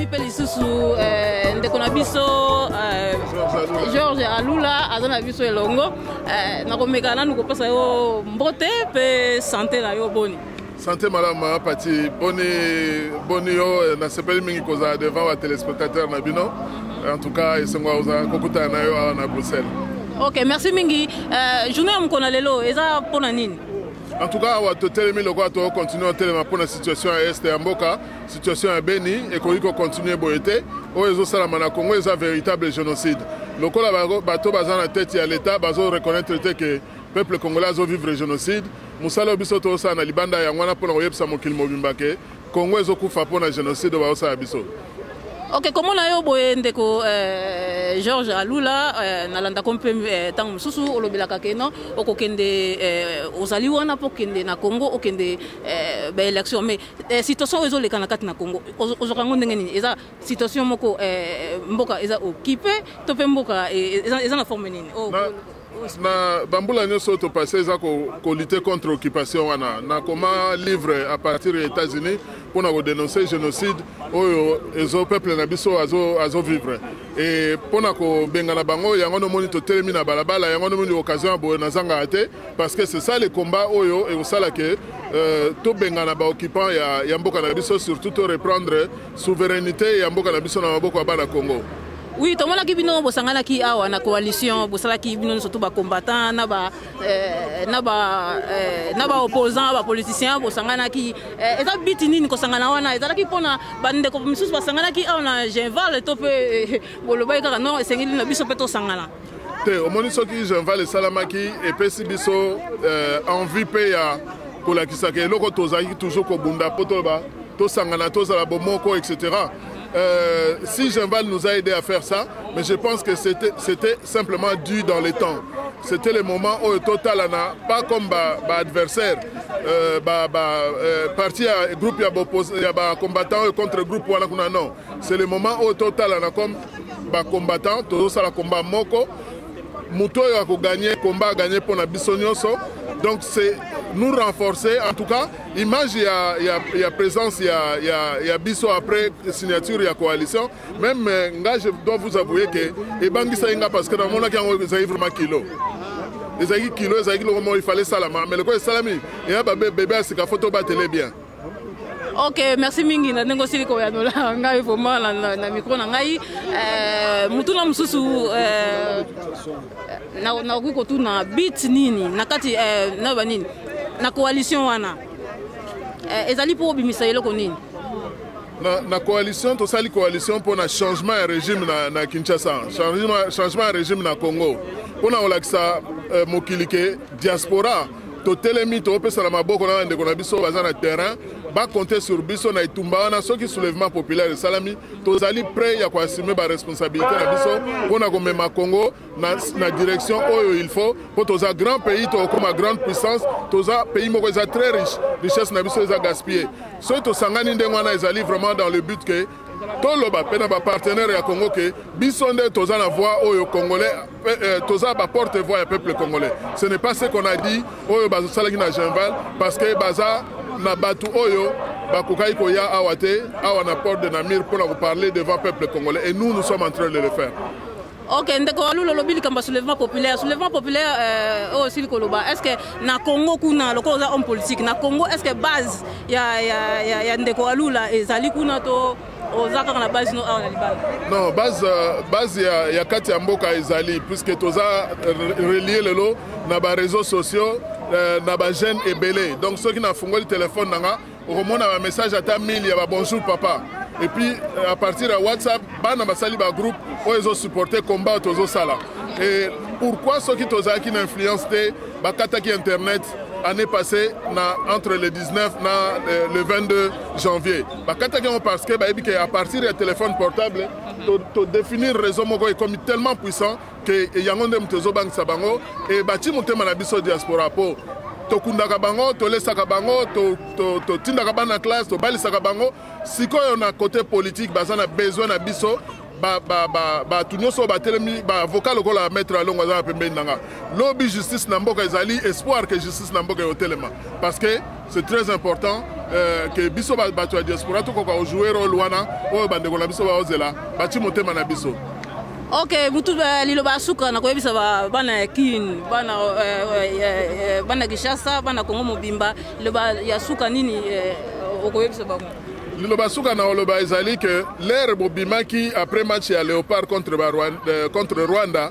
totelemi pe lisusu ndeko na biso Georges Alula aza na biso elongo nakomeka nanu kopesa yo mbote pe santé na yo boni. Santé malama pati boni yo na sepeli mingi koza devant wa téléspectateurs na bino. En tout cas esengwa oza kokuta na yo na Bruxelles. OK, merci mingi. Journée mkona lelo eza pona nini? En tout cas, on va continuer à télé pour la situation à Est et Mboka, situation à Beni, et qu'on continue à boiter. Aux Salamana Congo, c'est un véritable génocide. Le col à bateau basé la tête à l'État, bateau reconnaître que le peuple congolais a vécu le génocide. Moussalo Bisoto Sana Libanda Yangwana pour le Samokil Mobimbake, Congo est au coup pour le génocide de Baosa Abiso. OK, comment na yo boye ndeko Georges Alula nalanda kompe tango mususu olobelaka keno okokende ozali wana po kende na Congo okende ba élection mais situation ezoleka na kati na Congo ozokango ndenge nini eza situation moko mboka eza occupé to pe mboka eza na forme nini na bambula nyoso to passé za ko lutter contre occupation wana na comment livre à partir des États-Unis pour na dénoncer génocide oyo ezo peuple na biso azo vivre et pour na ko benga na bango yango no moni to telemi na balabala yango no moni occasion bo na zanga ate parce que c'est ça le combat oyo et osala que to benga na ba occupant ya mboka na biso surtout to reprendre souveraineté ya mboka na biso na maboko ya bana Congo. Oui, tout le monde qui vient au Sangana qui a une coalition, pour cela qui vient surtout combattants, naba opposants, naba politiciens, pour Sangana qui est un bitini ko Sangana wana, est qui pona bande ko misus pour Sangana qui a un genval topé boloba ka non et sengili na biso peto Sangana. Te au moni soki genval salamaki et pesi biso envie pe ya ko la kisake loko tozaki toujours ko bunda potoba to Sangana to za la bomoko etc. Si Genval nous a aidé à faire ça, mais je pense que c'était simplement dû dans les temps. C'était le moment où Total n'a pas comme adversaire, parti à groupe combattant contre groupe non. C'est le moment où Total n'a comme combattant, tout ça la combat moko, Mouto a gagné combat gagné pour la Bissonioso. Donc c'est nous renforcer, en tout cas, image il y a présence, il y a Bisso après signature, il y a coalition. Même je dois vous avouer que et Bangui Saïnga parce que dans mon cas on a vraiment kilo. Les kilos, il fallait salama, mais le quoi est salami. Et un bébé c'est qu'à photo battre bien. OK, merci mingi na négocier ko ya nola ngai vraiment na micro na ngai mutuna mususu na ko tuna bit nini nakati na banini na coalition wana ezali pour bimisa eloko nini na coalition to sali coalition pour na changement de régime na Kinshasa changement de régime na Congo pour na olakisa mokilike diaspora to telemi to pesa na maboko na ndeko na biso baza na terrain ba compter sur biso na itumba wana soki soulèvement populaire de salami tozali prêt ya ko assumer ba responsabilité na biso pona ko mema Congo na direction oyo il faut pour toza grand pays to comme grande puissance toza pays moko za très riche richesse na biso za gaspiller so to sangani ndenge wana ezali vraiment dans le but que toloba pena ba partenaire ya Congo que biso nde toza na voix oyo congolais toza ba porte-voix ya peuple congolais. Ce n'est pas ce qu'on a dit oyo bazo salaki na Genval parce que baza na batu oyo bakokai ko ya awate awana porte de Namir pour vous parler devant peuple congolais et nous sommes en train de le faire. OK, ndeko Alula lobili kamba soulèvement populaire aussi le koloba est-ce que na Congo kuna loko za homme politique na Congo est-ce que base ya ndeko Alula ezali kuna to ozaka na base no na libala non base ya kati ya mboka ezali puisque toza relié lelo na ba réseaux sociaux na ba jeune ebele donc ceux qui na fungoli téléphone nanga okomona ba message ata 1000 ya ba bonjour papa et puis à partir de WhatsApp bana basali ba groupe où ils ont supporté combat tozo sala et pourquoi ceux qui toza qui influence te ba kataki internet année passée entre le 19 et le 22 janvier. Parce que à partir du téléphone portable, tu définir réseau comme tellement puissant que y a un bank sabango et bâti monter manabiso diaspora po. Tokundaka bango, tolesaka bango, to tindaka bana classe, to balisaka bango. Si on a côté politique, bazana besoin na biso. Tunyoso batelemi ba avocat lokola la mettre à longo za pembeni nanga lobby justice na mboka ezali espoir que justice na mboka yotelema parce que c'est très important ke biso bato ya diaspora tokoka ojouer role wana oyo bandeko na biso baozela bati motema na biso. Ok, mutu liloba suka na koyebisa bana ya kin bana Kinshasa bana Kongo mobimba liloba ya suka nini okoyebisa bango. Liloba suka na oloba ezali que l'ère bobimaki après match ya Léopard contre Rwanda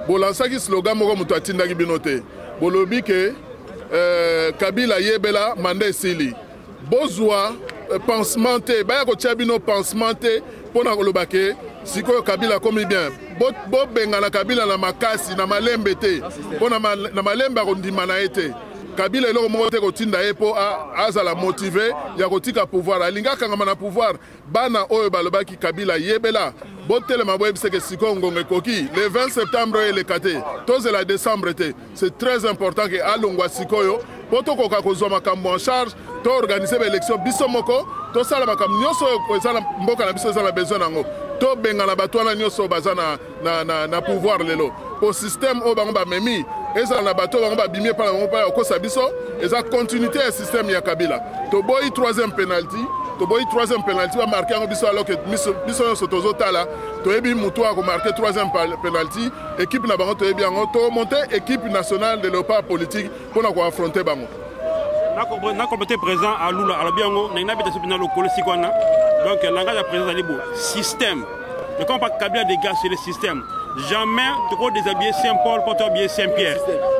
bolansaki slogan moko mutu atindaki bino te bolobi ke Kabila yebela manda esili bozwa pansement te baya kotia bino pansement te mpona koloba ke sikoyo Kabila komi bien bobenga na Kabila na makasi na malembe te mpona na malembe akondima na ye te Kabila eloko moko te kotinda ye mpo azala motive ya kotika pouvoir alingi akangama na pouvoir bana oyo balobaki Kabila yebela botelema boyebiseke sikoyo ngongo ekoki le 20 septembre eleka te tozela décembre te. C'est très important ke alongwa sikoyo mpo tokoka kozwa makambo en charge toorganize baélection biso moko tosala makambo nyonso oyo eza na mboka na biso eza na besoin nango tobenga na bato wana nyonso baza na pouvoir lelo po système oyo bango bamemi ezala na bato bango babimie mpa na bango mpa ya kokosa biso eza continuité ya système ya Kabila toboyi troisième penalty bamarke yango biso alors que biso nyonso tozotala toyebi mutu akomarke troisième penalty équipe na bango toyebi yango tomonte équipe nationale de léopard politique mpona koaffronte bango. Nakomplété président à Lula à la Biango, n'a pas de le Colosikwana. Donc, langage à président Alibo, système. Ne compte pas Kabila des gars sur le système. Jamais tu peux déshabiller Saint-Paul pour t'habiller Saint-Pierre.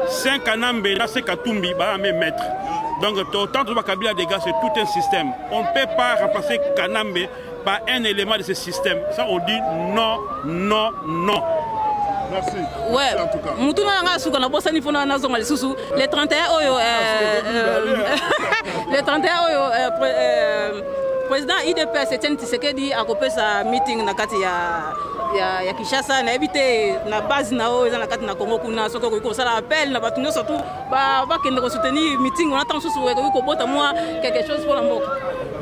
5 Kanambe, là c'est Katumbi, bah même maître. Donc, autant tu vas Kabila des gars, c'est tout un système. On ne peut pas remplacer Kanambe par un élément de ce système. Ça, on dit non, non, non. Merci. Ouais. En tout cas. Mutuna nga suka na bossa ni fona na zonga lisusu le 31 oyo le 31 oyo président IDPS Etienne Tshisekedi akopesa meeting na kati ya Kinshasa na ebite na base na oyo na kati na Congo kuna soko ko sala appel na batu nyonso tout ba kende ko soutenir meeting on attend susu ko bota moi quelque chose pour la mboka.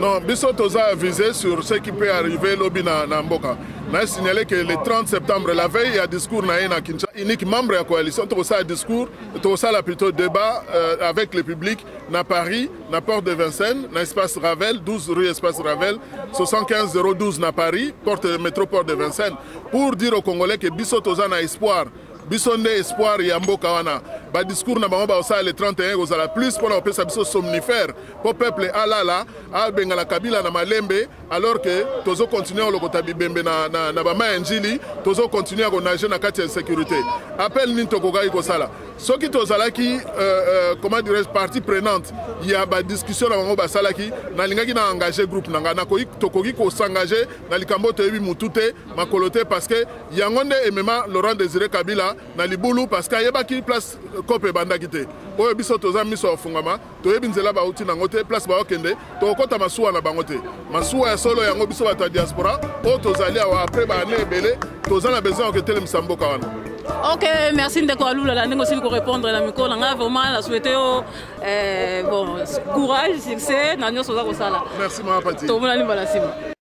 Non, biso toza visé sur ce qui peut arriver lobi na mboka. On a signalé que le 30 septembre, la veille, il y a un discours na Kinshasa. Unique membre de la coalition, tout ça discours, tout ça plutôt débat avec le public na Paris, na Porte de Vincennes, na Espace Ravel, 12 rue Espace Ravel, 75 012 na Paris, métro Porte de Vincennes, pour dire aux Congolais que biso toza na espoir. Bisonde espoir ya mboka wana ba discours na bango ba osala le 31 kozala plus pour opesa biso somnifère pour peuple alala a bengala Kabila na malembe alors que tozo continuer lokota bibembe na ba manjili tozo continuer ko nager na kati ya sécurité appel ni tokokai kosala soki tozalaki comment dirais-je partie prenante il y a ba discussion na bango ba salaki na lingaki na engager groupe nanga na koki tokoki ko s'engager na likambo toyebi mutute makolote parce que yangonde emema Laurent Désiré Kabila na libulu parce que yebaki place kope bandaki te oyo biso toza miso ofungama toyebi nzela bauti nango te place baokende tokota masuwa na bango te masuwa ya solo yango biso bato ya diaspora oyo tozali awa après baane ebele toza na besoin oketelemisa mboka wana. Ok, merci Ndeko Alula la ndenge aussi pour répondre na micro na nga vraiment la souhaiter bon courage succès na nyonso za kosala. Merci mama Pati. To mona limba la sima.